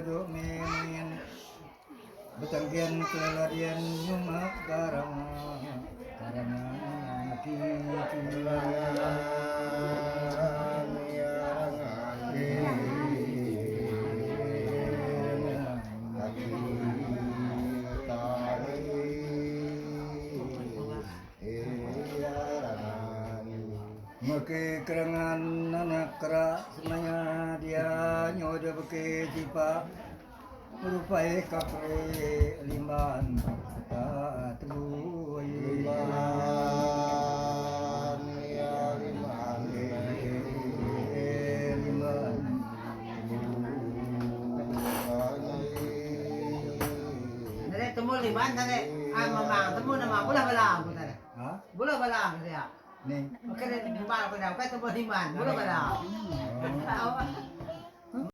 baduk memen betangkian keladian nyumak garang karena kiki Maki kerangan anak kerak semuanya dia nyoda beke jipa merupai kapre limban tak tui limban ya limban limban Nere temu limban tadi mamang temu nama bola bala aku tadi bola bala aku ya nih makanya limban aku dah kata temu limban bola bala